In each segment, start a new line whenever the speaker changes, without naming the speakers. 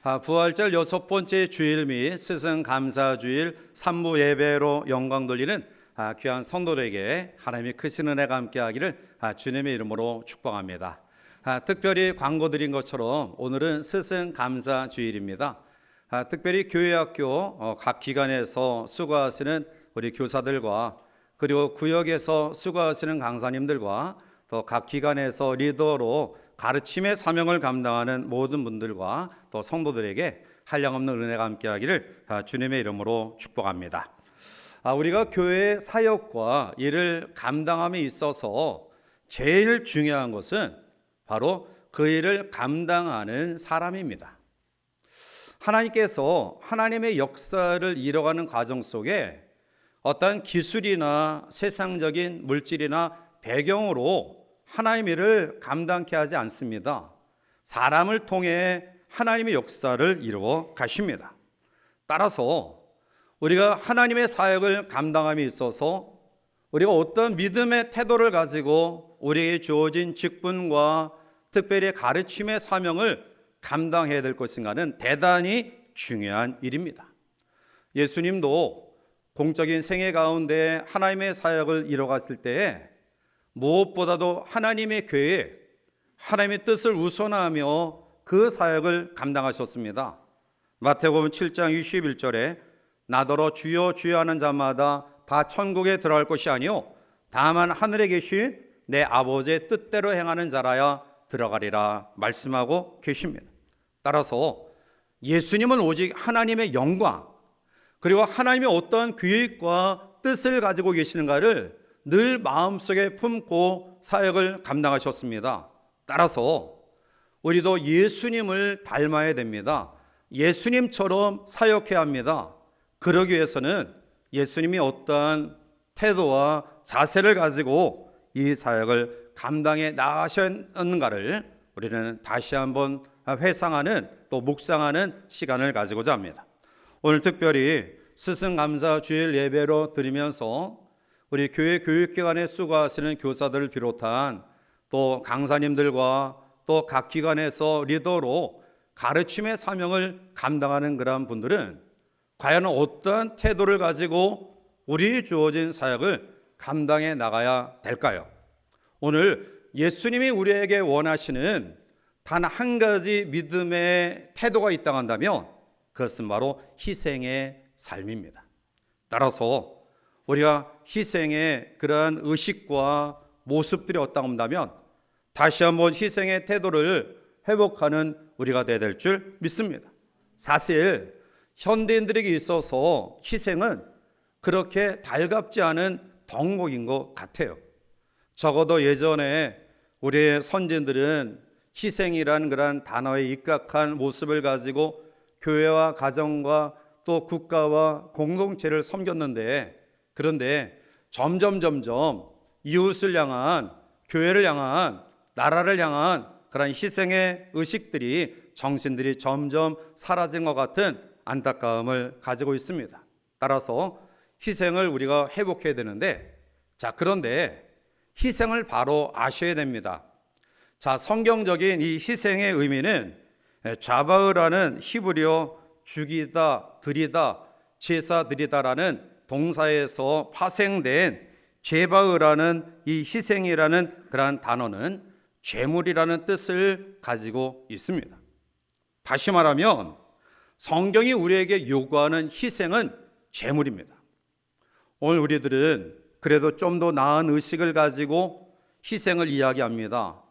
부활절 여섯 번째 주일 및 스승 감사 주일 3부 예배로 영광 돌리는 귀한 성도들에게 하나님의 크신 은혜가 함께하기를 주님의 이름으로 축복합니다. 특별히 광고 드린 것처럼 오늘은 스승 감사 주일입니다. 특별히 교회학교 각 기관에서 수고하시는 우리 교사들과 그리고 구역에서 수고하시는 강사님들과 또 각 기관에서 리더로 가르침의 사명을 감당하는 모든 분들과 또 성도들에게 한량없는 은혜가 함께하기를 주님의 이름으로 축복합니다. 우리가 교회의 사역과 일을 감당함에 있어서 제일 중요한 것은 바로 그 일을 감당하는 사람입니다. 하나님께서 하나님의 역사를 이뤄가는 과정 속에 어떤 기술이나 세상적인 물질이나 배경으로 하나님의 일을 감당케 하지 않습니다. 사람을 통해 하나님의 역사를 이루어 가십니다. 따라서 우리가 하나님의 사역을 감당함에 있어서 우리가 어떤 믿음의 태도를 가지고 우리에게 주어진 직분과 특별히 가르침의 사명을 감당해야 될 것인가는 대단히 중요한 일입니다. 예수님도 공적인 생애 가운데 하나님의 사역을 이뤄갔을 때에 무엇보다도 하나님의 계획, 하나님의 뜻을 우선하며 그 사역을 감당하셨습니다. 마태복음 7장 21절에 나더러 주여 주여 하는 자마다 다 천국에 들어갈 것이 아니요 다만 하늘에 계신 내 아버지의 뜻대로 행하는 자라야 들어가리라 말씀하고 계십니다. 따라서 예수님은 오직 하나님의 영광 그리고 하나님의 어떤 계획과 뜻을 가지고 계시는가를 늘 마음속에 품고 사역을 감당하셨습니다. 따라서 우리도 예수님을 닮아야 됩니다. 예수님처럼 사역해야 합니다. 그러기 위해서는 예수님이 어떠한 태도와 자세를 가지고 이 사역을 감당해 나가셨는가를 우리는 다시 한번 회상하는 또 묵상하는 시간을 가지고자 합니다. 오늘 특별히 스승감사 주일 예배로 드리면서 우리 교회 교육기관에 수고하시는 교사들을 비롯한 또 강사님들과 또 각 기관에서 리더로 가르침의 사명을 감당하는 그러한 분들은 과연 어떤 태도를 가지고 우리 주어진 사역을 감당해 나가야 될까요? 오늘 예수님이 우리에게 원하시는 단 한 가지 믿음의 태도가 있다고 한다면 그것은 바로 희생의 삶입니다. 따라서 우리가 희생의 그러한 의식과 모습들이 어떠하고 한다면 다시 한번 희생의 태도를 회복하는 우리가 되어야 될 줄 믿습니다. 사실 현대인들에게 있어서 희생은 그렇게 달갑지 않은 덕목인 것 같아요. 적어도 예전에 우리의 선진들은 희생이란 그러한 단어에 입각한 모습을 가지고 교회와 가정과 또 국가와 공동체를 섬겼는데 그런데 점점 이웃을 향한 교회를 향한 나라를 향한 그런 희생의 의식들이 정신들이 점점 사라진 것 같은 안타까움을 가지고 있습니다. 따라서 희생을 우리가 회복해야 되는데 그런데 희생을 바로 아셔야 됩니다. 성경적인 이 희생의 의미는 자바흐라는 히브리어 죽이다, 드리다, 제사 드리다라는 동사에서 파생된 제바흐라는 이 희생이라는 그러한 단어는 제물이라는 뜻을 가지고 있습니다. 다시 말하면 성경이 우리에게 요구하는 희생은 제물입니다. 오늘 우리들은 그래도 좀 더 나은 의식을 가지고 희생을 이야기합니다.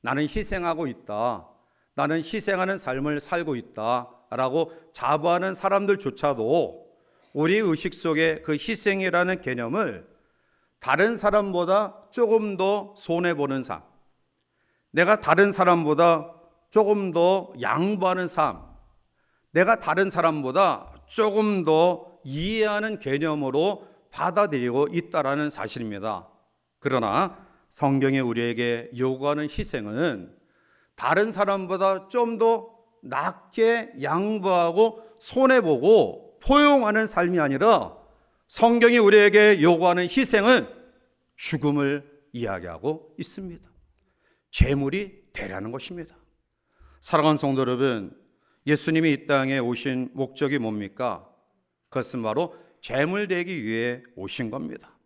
나는 희생하고 있다. 나는 희생하는 삶을 살고 있다. 라고 자부하는 사람들조차도 우리 의식 속에 그 희생이라는 개념을 다른 사람보다 조금 더 손해보는 삶, 내가 다른 사람보다 조금 더 양보하는 삶, 내가 다른 사람보다 조금 더 이해하는 개념으로 받아들이고 있다라는 사실입니다. 그러나 성경이 우리에게 요구하는 희생은 다른 사람보다 좀 더 낮게 양보하고 손해보고 포용하는 삶이 아니라 성경이 우리에게 요구하는 희생은 죽음을 이야기하고 있습니다. 재물이 되라는 것입니다. 사랑하는 성도 여러분, 예수님이 이 땅에 오신 목적이 뭡니까? 그것은 바로 재물 되기 위해 오신 겁니다.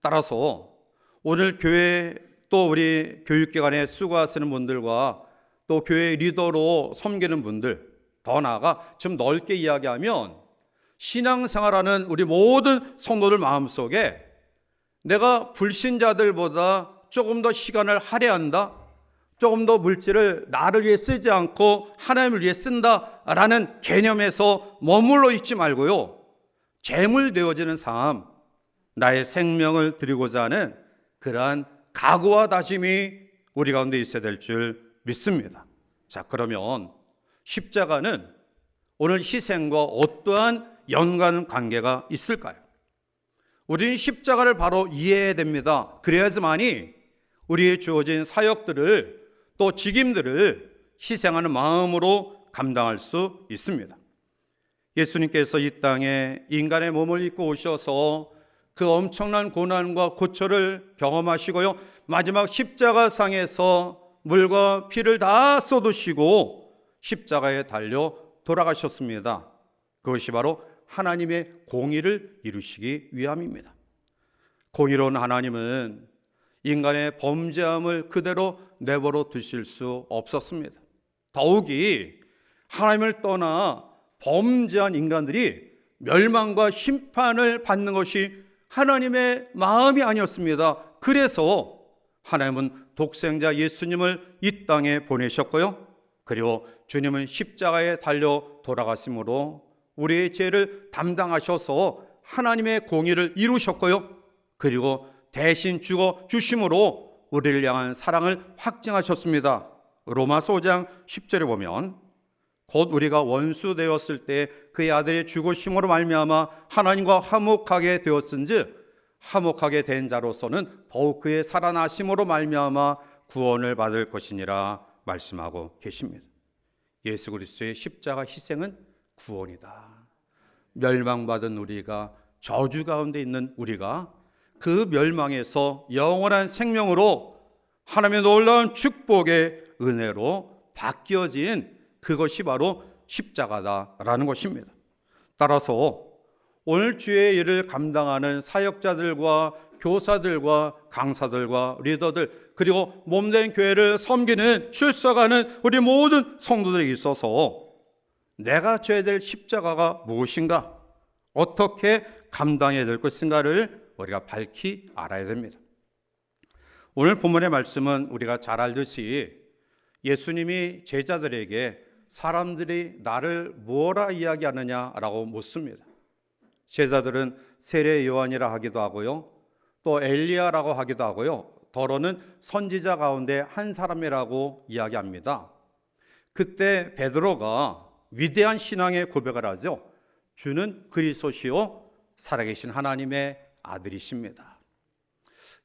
따라서 오늘 교회 또 우리 교육기관에 수고하시는 분들과 또 교회 리더로 섬기는 분들, 더 나아가 좀 넓게 이야기하면 신앙생활하는 우리 모든 성도들 마음속에 내가 불신자들보다 조금 더 시간을 할애한다, 조금 더 물질을 나를 위해 쓰지 않고 하나님을 위해 쓴다라는 개념에서 머물러 있지 말고요, 재물 되어지는 삶, 나의 생명을 드리고자 하는 그러한 각오와 다짐이 우리 가운데 있어야 될 줄 믿습니다. 자, 그러면 십자가는 오늘 희생과 어떠한 연관관계가 있을까요? 우리는 십자가를 바로 이해해야 됩니다. 그래야지만이 우리의 주어진 사역들을 또 직임들을 희생하는 마음으로 감당할 수 있습니다. 예수님께서 이 땅에 인간의 몸을 입고 오셔서 그 엄청난 고난과 고초를 경험하시고요, 마지막 십자가상에서 물과 피를 다 쏟으시고 십자가에 달려 돌아가셨습니다. 그것이 바로 하나님의 공의를 이루시기 위함입니다. 공의로운 하나님은 인간의 범죄함을 그대로 내버려 두실 수 없었습니다. 더욱이 하나님을 떠나 범죄한 인간들이 멸망과 심판을 받는 것이 하나님의 마음이 아니었습니다. 그래서 하나님은 독생자 예수님을 이 땅에 보내셨고요, 그리고 주님은 십자가에 달려 돌아가심으로 우리의 죄를 담당하셔서 하나님의 공의를 이루셨고요, 그리고 대신 죽어 주심으로 우리를 향한 사랑을 확증하셨습니다. 로마서 5장 10절에 보면 곧 우리가 원수 되었을 때 그의 아들의 죽으심으로 말미암아 하나님과 화목하게 되었은즉 화목하게 된 자로서는 더욱 그의 살아나심으로 말미암아 구원을 받을 것이니라 말씀하고 계십니다. 예수 그리스도의 십자가 희생은 구원이다. 멸망받은 우리가, 저주 가운데 있는 우리가 그 멸망에서 영원한 생명으로 하나님의 놀라운 축복의 은혜로 바뀌어진 그것이 바로 십자가다라는 것입니다. 따라서 오늘 주의 일을 감당하는 사역자들과 교사들과 강사들과 리더들, 그리고 몸된 교회를 섬기는 출석하는 우리 모든 성도들에게 있어서 내가 져야 될 십자가가 무엇인가, 어떻게 감당해야 될 것인가를 우리가 밝히 알아야 됩니다. 오늘 본문의 말씀은 우리가 잘 알듯이 예수님이 제자들에게 사람들이 나를 뭐라 이야기하느냐라고 묻습니다. 제자들은 세례 요한이라 하기도 하고요, 또 엘리야라고 하기도 하고요, 더러는 선지자 가운데 한 사람이라고 이야기합니다. 그때 베드로가 위대한 신앙의 고백을 하죠. 주는 그리스도시요 살아계신 하나님의 아들이십니다.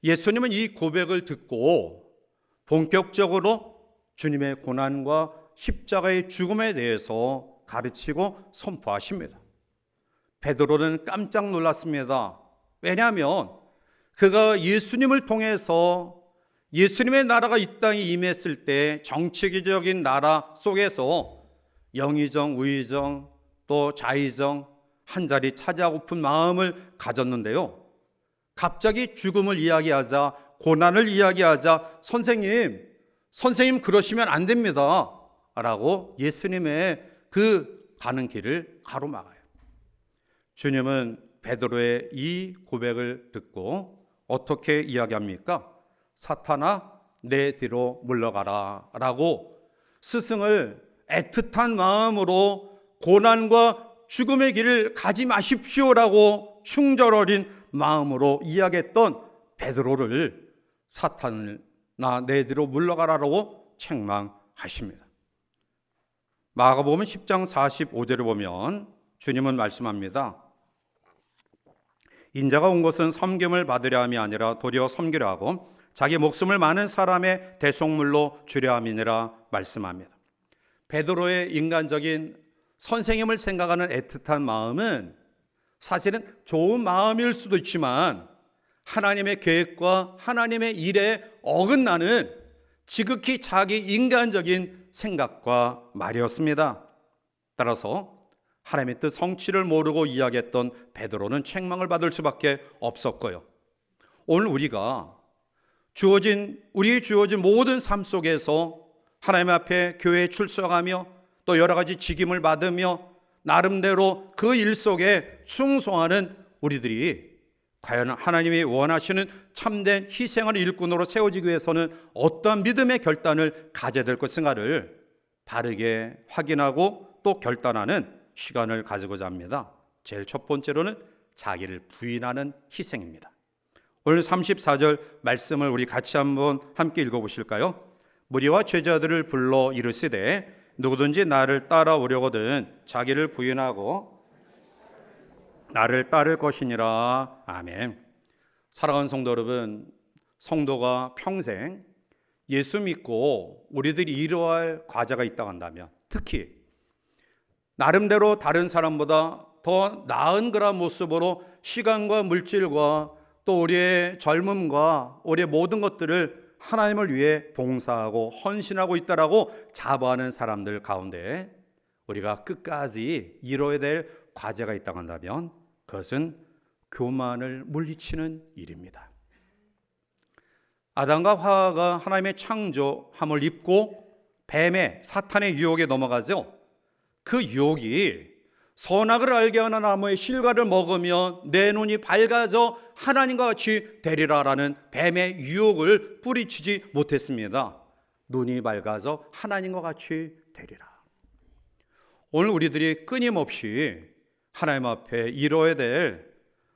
예수님은 이 고백을 듣고 본격적으로 주님의 고난과 십자가의 죽음에 대해서 가르치고 선포하십니다. 베드로는 깜짝 놀랐습니다. 왜냐하면 그가 예수님을 통해서 예수님의 나라가 이 땅에 임했을 때 정치적인 나라 속에서 영의정, 우의정, 또 자의정 한 자리 차지하고픈 마음을 가졌는데요, 갑자기 죽음을 이야기하자, 고난을 이야기하자 선생님 그러시면 안 됩니다 라고 예수님의 그 가는 길을 가로막아요. 주님은 베드로의 이 고백을 듣고 어떻게 이야기합니까? 사탄아 내 뒤로 물러가라 라고 스승을 애틋한 마음으로 고난과 죽음의 길을 가지 마십시오라고 충절 어린 마음으로 이야기했던 베드로를 사탄아 내 뒤로 물러가라라고 책망하십니다. 마가복음 10장 45절을 보면 주님은 말씀합니다. 인자가 온 것은 섬김을 받으려 함이 아니라 도리어 섬기려 하고 자기 목숨을 많은 사람의 대속물로 주려 함이니라 말씀합니다. 베드로의 인간적인 선생님을 생각하는 애틋한 마음은 사실은 좋은 마음일 수도 있지만 하나님의 계획과 하나님의 일에 어긋나는 지극히 자기 인간적인 생각과 말이었습니다. 따라서 하나님의 뜻 성취를 모르고 이야기했던 베드로는 책망을 받을 수밖에 없었고요. 오늘 우리가 우리 주어진 모든 삶 속에서 하나님 앞에 교회에 출석하며 또 여러 가지 직임을 받으며 나름대로 그 일 속에 충성하는 우리들이 과연 하나님이 원하시는 참된 희생하는 일꾼으로 세워지기 위해서는 어떠한 믿음의 결단을 가져야 될 것인가를 바르게 확인하고 또 결단하는 시간을 가지고자 합니다. 제일 첫 번째로는 자기를 부인하는 희생입니다. 오늘 34절 말씀을 우리 같이 한번 함께 읽어보실까요? 무리와 제자들을 불러 이르시되 누구든지 나를 따라오려거든 자기를 부인하고 나를 따를 것이니라. 아멘. 사랑하는 성도 여러분, 성도가 평생 예수 믿고 우리들이 이루어야 과제가 있다고 한다면, 특히 나름대로 다른 사람보다 더 나은 그런 모습으로 시간과 물질과 또 우리의 젊음과 우리의 모든 것들을 하나님을 위해 봉사하고 헌신하고 있다라고 자부하는 사람들 가운데 우리가 끝까지 이뤄야 될 과제가 있다고 한다면 그것은 교만을 물리치는 일입니다. 아담과 하와가 하나님의 창조함을 입고 뱀의 사탄의 유혹에 넘어가죠. 그 유혹이 선악을 알게 하는 나무의 실과를 먹으면 내 눈이 밝아져 하나님과 같이 되리라라는 뱀의 유혹을 뿌리치지 못했습니다. 눈이 밝아져 하나님과 같이 되리라. 오늘 우리들이 끊임없이 하나님 앞에 이뤄야 될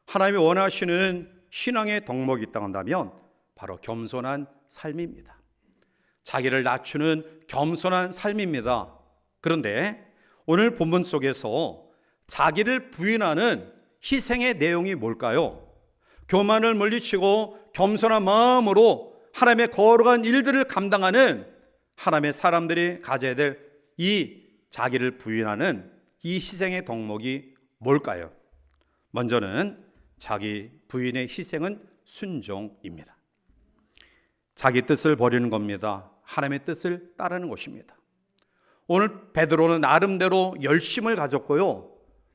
하나님이 원하시는 신앙의 덕목이 있다고 한다면 바로 겸손한 삶입니다. 자기를 낮추는 겸손한 삶입니다. 그런데 오늘 본문 속에서 자기를 부인하는 희생의 내용이 뭘까요? 교만을 물리치고 겸손한 마음으로 하나님의 거룩한 일들을 감당하는 하나님의 사람들이 가져야 될 이 자기를 부인하는 이 희생의 덕목이 뭘까요? 먼저는 자기 부인의 희생은 순종입니다. 자기 뜻을 버리는 겁니다. 하나님의 뜻을 따르는 것입니다. 오늘 베드로는 나름대로 열심을 가졌고요,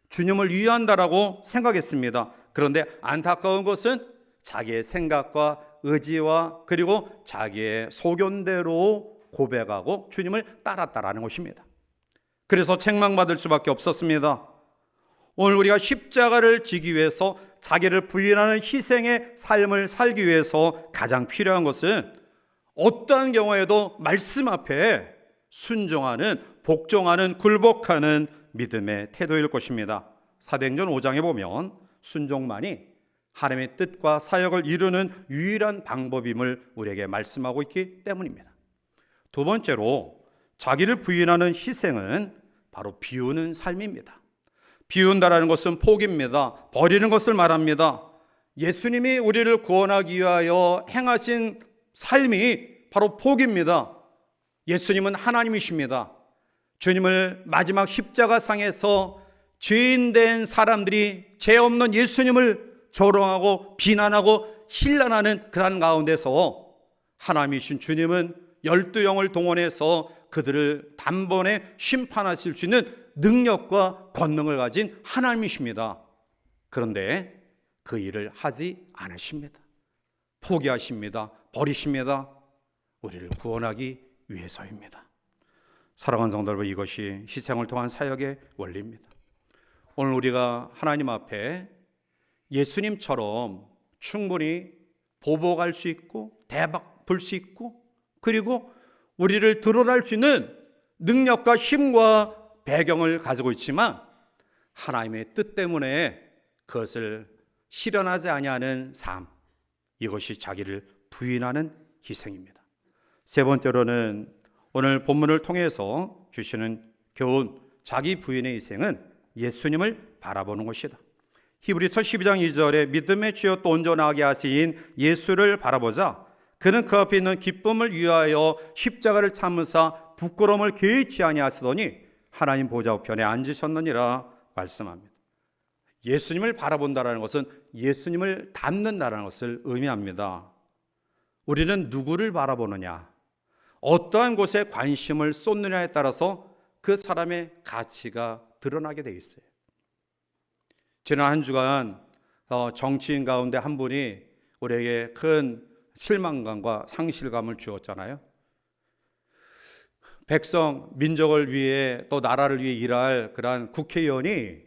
주님을 위한다라고 생각했습니다. 그런데 안타까운 것은 자기의 생각과 의지와 그리고 자기의 소견대로 고백하고 주님을 따랐다라는 것입니다. 그래서 책망받을 수밖에 없었습니다. 오늘 우리가 십자가를 지기 위해서 자기를 부인하는 희생의 삶을 살기 위해서 가장 필요한 것은 어떠한 경우에도 말씀 앞에 순종하는, 복종하는, 굴복하는 믿음의 태도일 것입니다. 사도행전 5장에 보면 순종만이 하나님의 뜻과 사역을 이루는 유일한 방법임을 우리에게 말씀하고 있기 때문입니다. 두 번째로 자기를 부인하는 희생은 바로 비우는 삶입니다. 비운다라는 것은 포기입니다. 버리는 것을 말합니다. 예수님이 우리를 구원하기 위하여 행하신 삶이 바로 포기입니다. 예수님은 하나님이십니다. 주님을 마지막 십자가상에서 죄인된 사람들이 죄 없는 예수님을 조롱하고 비난하고 힐난하는 그런 가운데서 하나님이신 주님은 12영을 동원해서 그들을 단번에 심판하실 수 있는 능력과 권능을 가진 하나님이십니다. 그런데 그 일을 하지 않으십니다. 포기하십니다. 버리십니다. 우리를 구원하기 위해서입니다. 사랑하는 성도 여러분, 이것이 희생을 통한 사역의 원리입니다. 오늘 우리가 하나님 앞에 예수님처럼 충분히 보복할 수 있고 대박 불 수 있고 그리고 우리를 드러날 수 있는 능력과 힘과 배경을 가지고 있지만 하나님의 뜻 때문에 그것을 실현하지 아니하는 삶, 이것이 자기를 부인하는 희생입니다. 세 번째로는 오늘 본문을 통해서 주시는 교훈, 자기 부인의 희생은 예수님을 바라보는 것이다. 히브리서 12장 2절에 믿음의 주여 또 온전하게 하신 예수를 바라보자 그는 그 앞에 있는 기쁨을 위하여 십자가를 참으사 부끄러움을 개의치 아니하시더니 하나님 보좌 우편에 앉으셨느니라 말씀합니다. 예수님을 바라본다는 것은 예수님을 닮는다는 것을 의미합니다. 우리는 누구를 바라보느냐, 어떠한 곳에 관심을 쏟느냐에 따라서 그 사람의 가치가 드러나게 돼 있어요. 지난 한 주간 정치인 가운데 한 분이 우리에게 큰 실망감과 상실감을 주었잖아요. 백성, 민족을 위해 또 나라를 위해 일할 그러한 국회의원이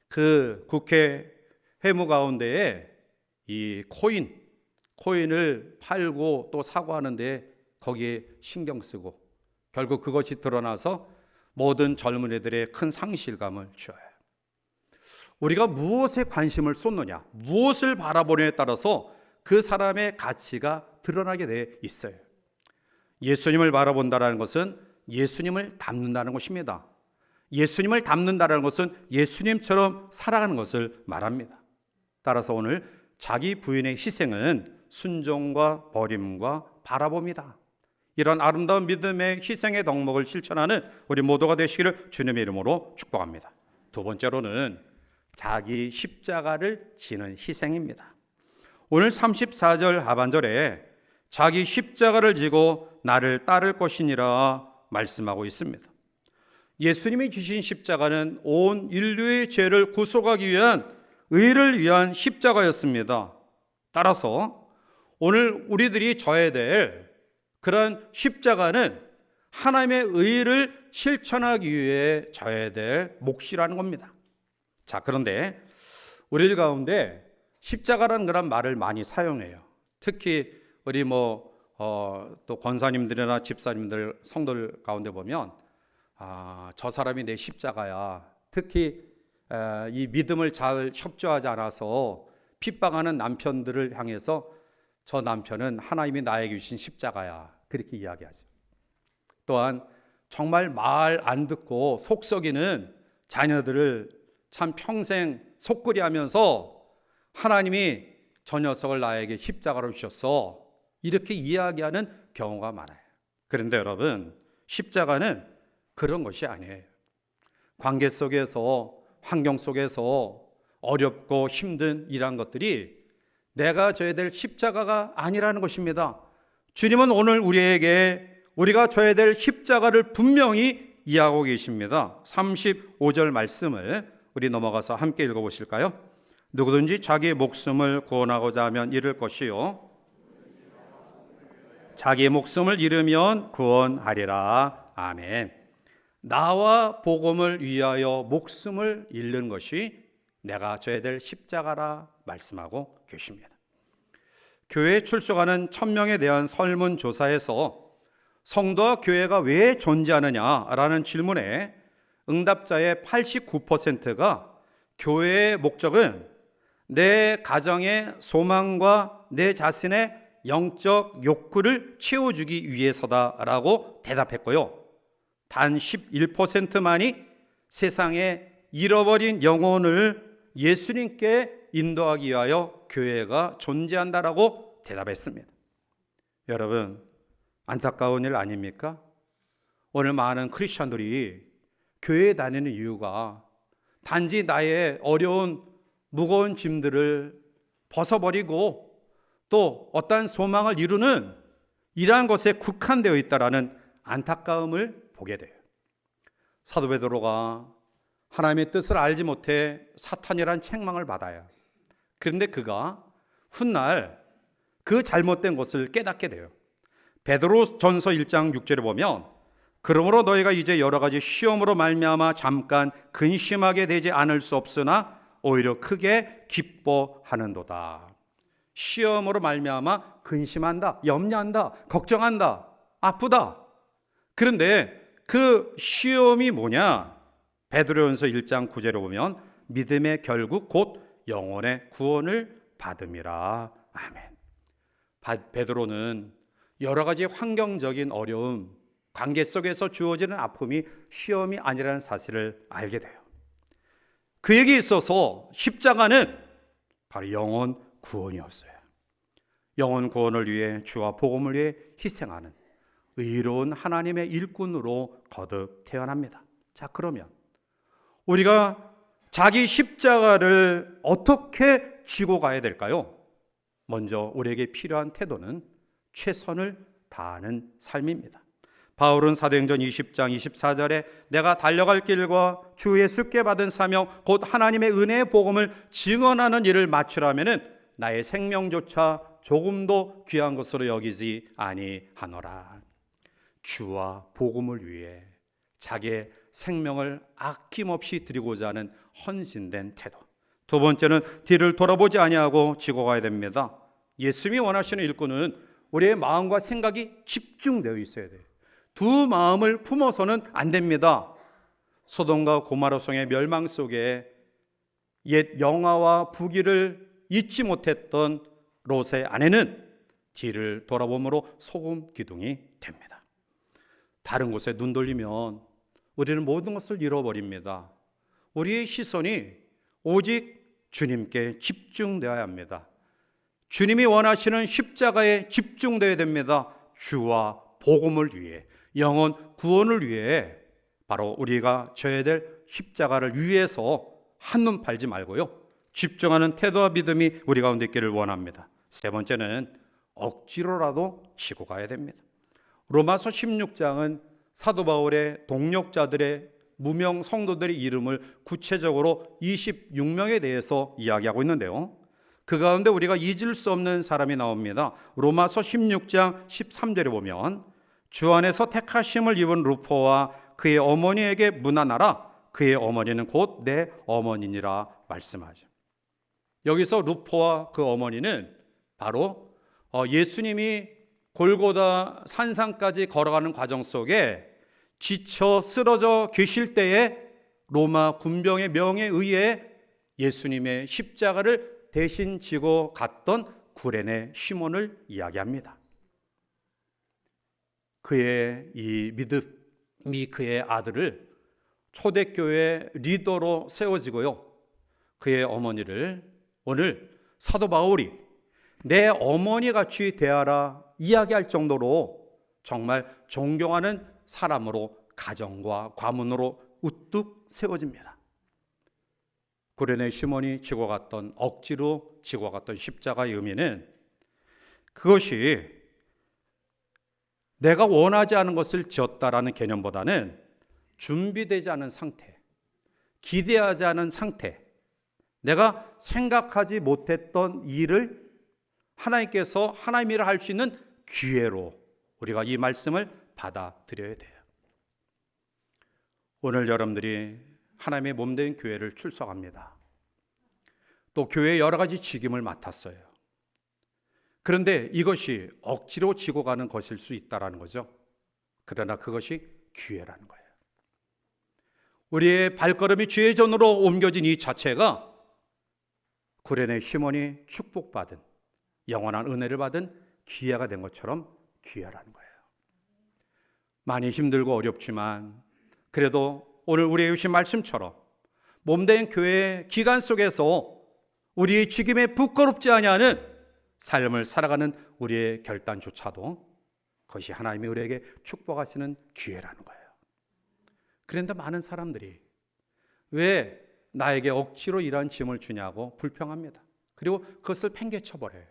그 국회 회무 가운데에 이 코인을 팔고 또 사고하는데 거기에 신경 쓰고 결국 그것이 드러나서 모든 젊은이들의 큰 상실감을 줘요. 우리가 무엇에 관심을 쏟느냐, 무엇을 바라보느냐에 따라서 그 사람의 가치가 드러나게 돼 있어요. 예수님을 바라본다는 것은 예수님을 닮는다는 것입니다. 예수님을 닮는다는 것은 예수님처럼 살아가는 것을 말합니다. 따라서 오늘 자기 부인의 희생은 순종과 버림과 바라봅니다. 이런 아름다운 믿음의 희생의 덕목을 실천하는 우리 모두가 되시기를 주님의 이름으로 축복합니다. 두 번째로는 자기 십자가를 지는 희생입니다. 오늘 34절 하반절에 자기 십자가를 지고 나를 따를 것이니라 말씀하고 있습니다. 예수님이 지신 십자가는 온 인류의 죄를 구속하기 위한 의를 위한 십자가였습니다. 따라서 오늘 우리들이 져야 될 그런 십자가는 하나님의 의를 실천하기 위해 져야 될 몫이라는 겁니다. 자, 그런데 우리들 가운데 십자가라는 그런 말을 많이 사용해요. 특히 우리 또 권사님들이나 집사님들, 성도들 가운데 보면 저 사람이 내 십자가야. 특히 이 믿음을 잘 협조하지 않아서 핍박하는 남편들을 향해서 저 남편은 하나님이 나에게 주신 십자가야. 그렇게 이야기하죠. 또한 정말 말 안 듣고 속 썩이는 자녀들을 참 평생 속끓이 하면서 하나님이 저 녀석을 나에게 십자가로 주셨어. 이렇게 이야기하는 경우가 많아요. 그런데 여러분, 십자가는 그런 것이 아니에요. 관계 속에서, 환경 속에서 어렵고 힘든 이러한 것들이 내가 져야 될 십자가가 아니라는 것입니다. 주님은 오늘 우리가 져야 될 십자가를 분명히 이야기하고 계십니다. 35절 말씀을 우리 넘어가서 함께 읽어보실까요? 누구든지 자기의 목숨을 구원하고자 하면 잃을 것이요 자기의 목숨을 잃으면 구원하리라. 아멘. 나와 복음을 위하여 목숨을 잃는 것이 내가 져야 될 십자가라 말씀하고 계십니다. 교회에 출석하는 1000명에 대한 설문조사에서 성도와 교회가 왜 존재하느냐라는 질문에 응답자의 89%가 교회의 목적은 내 가정의 소망과 내 자신의 영적 욕구를 채워주기 위해서다라고 대답했고요. 단 11%만이 세상에 잃어버린 영혼을 예수님께 인도하기 위하여 교회가 존재한다라고 대답했습니다. 여러분, 안타까운 일 아닙니까? 오늘 많은 크리스천들이 교회에 다니는 이유가 단지 나의 어려운 무거운 짐들을 벗어버리고 또 어떠한 소망을 이루는 이러한 것에 국한되어 있다라는 안타까움을 보게 돼요. 사도 베드로가 하나님의 뜻을 알지 못해 사탄이란 책망을 받아요. 그런데 그가 훗날 그 잘못된 것을 깨닫게 돼요. 베드로 전서 1장 6절에 보면 그러므로 너희가 이제 여러 가지 시험으로 말미암아 잠깐 근심하게 되지 않을 수 없으나 오히려 크게 기뻐하는도다. 시험으로 말미암아 근심한다, 염려한다, 걱정한다, 아프다. 그런데 그 시험이 뭐냐? 베드로전서 1장 9절에 보면 믿음의 결국 곧 영혼의 구원을 받음이라. 아멘. 베드로는 여러 가지 환경적인 어려움, 관계 속에서 주어지는 아픔이 시험이 아니라는 사실을 알게 돼요. 그에게 있어서 십자가는 바로 영혼 구원이었어요. 영혼 구원을 위해 주와 복음을 위해 희생하는 의로운 하나님의 일꾼으로 거듭 태어납니다. 자, 그러면 우리가 자기 십자가를 어떻게 지고 가야 될까요? 먼저 우리에게 필요한 태도는 최선을 다하는 삶입니다. 바울은 사도행전 20장 24절에 내가 달려갈 길과 주 예수께 받은 사명 곧 하나님의 은혜의 복음을 증언하는 일을 마치라면은 나의 생명조차 조금도 귀한 것으로 여기지 아니하노라. 주와 복음을 위해 자기의 생명을 아낌없이 드리고자 하는 헌신된 태도. 두 번째는 뒤를 돌아보지 아니하고 지고 가야 됩니다. 예수님이 원하시는 일꾼은 우리의 마음과 생각이 집중되어 있어야 돼요. 두 마음을 품어서는 안 됩니다. 소돔과 고모라성의 멸망 속에 옛 영화와 부귀를 잊지 못했던 롯의 아내는 뒤를 돌아봄으로 소금 기둥이 됩니다. 다른 곳에 눈 돌리면 우리는 모든 것을 잃어버립니다. 우리의 시선이 오직 주님께 집중되어야 합니다. 주님이 원하시는 십자가에 집중되어야 됩니다. 주와 복음을 위해, 영혼 구원을 위해 바로 우리가 져야 될 십자가를 위해서 한눈 팔지 말고요, 집중하는 태도와 믿음이 우리 가운데 있기를 원합니다. 세 번째는 억지로라도 지고 가야 됩니다. 로마서 16장은 사도 바울의 동력자들의 무명 성도들의 이름을 구체적으로 26명에 대해서 이야기하고 있는데요, 그 가운데 우리가 잊을 수 없는 사람이 나옵니다. 로마서 16장 13절에 보면 주 안에서 택하심을 입은 루포와 그의 어머니에게 문안하라. 그의 어머니는 곧 내 어머니니라 말씀하죠. 여기서 루포와 그 어머니는 바로 예수님이 골고다 산상까지 걸어가는 과정 속에 지쳐 쓰러져 계실 때에 로마 군병의 명에 의해 예수님의 십자가를 대신 지고 갔던 구레네 시몬을 이야기합니다. 그의 이 믿음이 그의 아들을 초대교회 리더로 세워지고요, 그의 어머니를 오늘 사도 바울이 내 어머니같이 대하라 이야기할 정도로 정말 존경하는 사람으로 가정과 과문으로 우뚝 세워집니다. 구레네 시몬이 지고 갔던, 억지로 지고 갔던 십자가의 의미는 그것이 내가 원하지 않은 것을 지었다라는 개념보다는 준비되지 않은 상태, 기대하지 않은 상태, 내가 생각하지 못했던 일을 하나님께서 하나님의 일을 할 수 있는 기회로 우리가 이 말씀을 받아들여야 돼요. 오늘 여러분들이 하나님의 몸된 교회를 출석합니다. 또 교회의 여러 가지 직임을 맡았어요. 그런데 이것이 억지로 지고 가는 것일 수 있다는 거죠. 그러나 그것이 기회라는 거예요. 우리의 발걸음이 주의 전으로 옮겨진 이 자체가 구레네 시몬이 축복받은, 영원한 은혜를 받은 기회가 된 것처럼 기회라는 거예요. 많이 힘들고 어렵지만 그래도 오늘 우리에게 주신 말씀처럼 몸된 교회의 기간 속에서 우리의 직임에 부끄럽지 아니하는 삶을 살아가는 우리의 결단조차도 그것이 하나님이 우리에게 축복하시는 기회라는 거예요. 그런데 많은 사람들이 왜 나에게 억지로 이러한 짐을 주냐고 불평합니다. 그리고 그것을 팽개쳐버려요.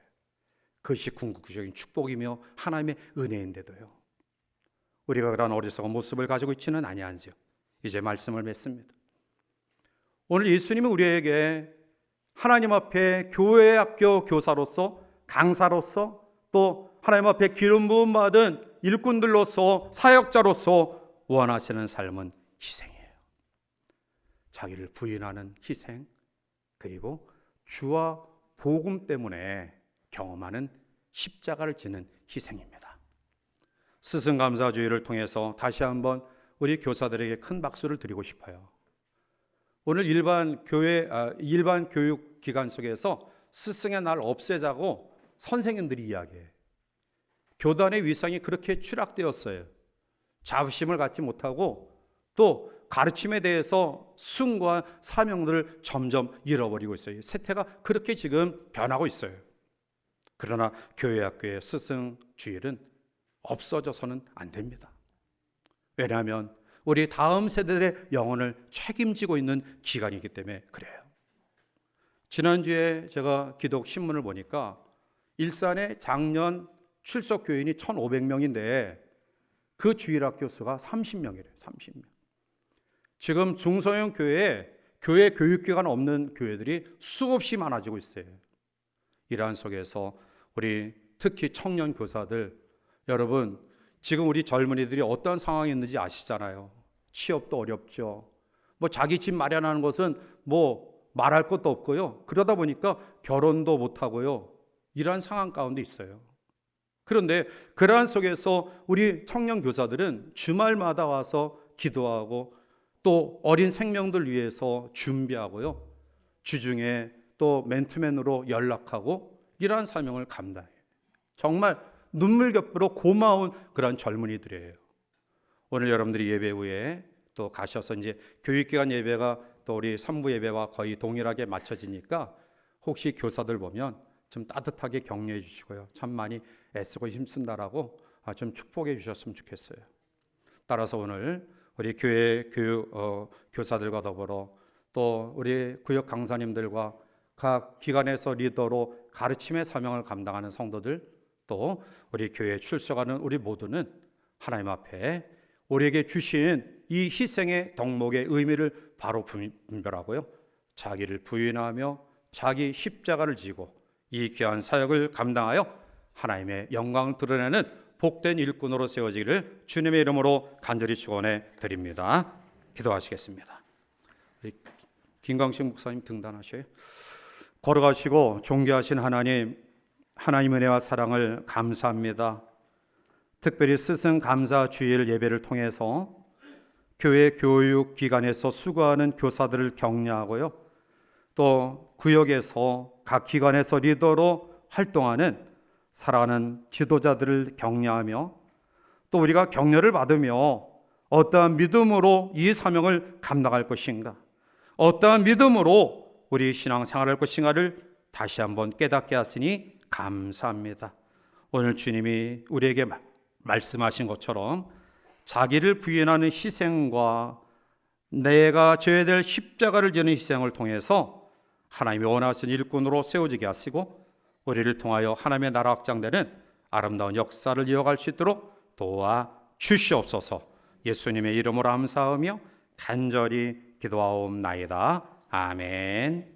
그것이 궁극적인 축복이며 하나님의 은혜인데도요, 우리가 그런 어리석은 모습을 가지고 있지는 아니한지요. 이제 말씀을 맺습니다. 오늘 예수님은 우리에게 하나님 앞에 교회 학교 교사로서, 강사로서, 또 하나님 앞에 기름 부음 받은 일꾼들로서, 사역자로서 원하시는 삶은 희생이에요. 자기를 부인하는 희생, 그리고 주와 복음 때문에 경험하는 십자가를 지는 희생입니다. 스승감사주의를 통해서 다시 한번 우리 교사들에게 큰 박수를 드리고 싶어요. 오늘 일반 교육 기관 속에서 스승의 날 없애자고 선생님들이 이야기해요. 교단의 위상이 그렇게 추락되었어요. 자부심을 갖지 못하고 또 가르침에 대해서 순과 사명들을 점점 잃어버리고 있어요. 세태가 그렇게 지금 변하고 있어요. 그러나 교회학교의 스승주일은 없어져서는 안 됩니다. 왜냐하면 우리 다음 세대의 영혼을 책임지고 있는 기간이기 때문에 그래요. 지난주에 제가 기독 신문을 보니까 일산의 작년 출석 교인이 1,500명인데 그 주일학교 수가 30명이래요. 30명. 지금 중소형 교회 교육기관 없는 교회들이 수없이 많아지고 있어요. 이러한 속에서 우리 특히 청년 교사들, 여러분 지금 우리 젊은이들이 어떤 상황이 있는지 아시잖아요. 취업도 어렵죠. 뭐 자기 집 마련하는 것은 뭐 말할 것도 없고요. 그러다 보니까 결혼도 못하고요. 이러한 상황 가운데 있어요. 그런데 그러한 속에서 우리 청년 교사들은 주말마다 와서 기도하고 또 어린 생명들 위해서 준비하고요. 주중에 또 맨투맨으로 연락하고 이러한 사명을 감당해요. 정말 눈물겹도록 고마운 그런 젊은이들이에요. 오늘 여러분들이 예배 후에 또 가셔서 이제 교육기관 예배가 또 우리 3부 예배와 거의 동일하게 맞춰지니까 혹시 교사들 보면 좀 따뜻하게 격려해 주시고요. 참 많이 애쓰고 힘쓴다라고 좀 축복해 주셨으면 좋겠어요. 따라서 오늘 우리 교회 교사들과 더불어 또 우리 구역 강사님들과 각 기관에서 리더로 가르침의 사명을 감당하는 성도들, 또 우리 교회에 출석하는 우리 모두는 하나님 앞에 우리에게 주신 이 희생의 덕목의 의미를 바로 분별하고요. 자기를 부인하며 자기 십자가를 지고 이 귀한 사역을 감당하여 하나님의 영광을 드러내는 복된 일꾼으로 세워지기를 주님의 이름으로 간절히 축원해 드립니다. 기도하시겠습니다. 김광식 목사님 등단하셔요. 걸어가시고 존귀하신 하나님, 하나님 은혜와 사랑을 감사합니다. 특별히 스승 감사 주일 예배를 통해서 교회 교육 기관에서 수고하는 교사들을 격려하고요. 또 구역에서 각 기관에서 리더로 활동하는 사랑하는 지도자들을 격려하며 또 우리가 격려를 받으며 어떠한 믿음으로 이 사명을 감당할 것인가, 어떠한 믿음으로 우리 신앙생활할 것인가를 다시 한번 깨닫게 하시니 감사합니다. 오늘 주님이 우리에게 말씀하신 것처럼 자기를 부인하는 희생과 내가 져야 될 십자가를 지는 희생을 통해서 하나님이 원하신 일꾼으로 세워지게 하시고 우리를 통하여 하나님의 나라 확장되는 아름다운 역사를 이어갈 수 있도록 도와 주시옵소서. 예수님의 이름으로 감사하며 간절히 기도하옵나이다. 아멘.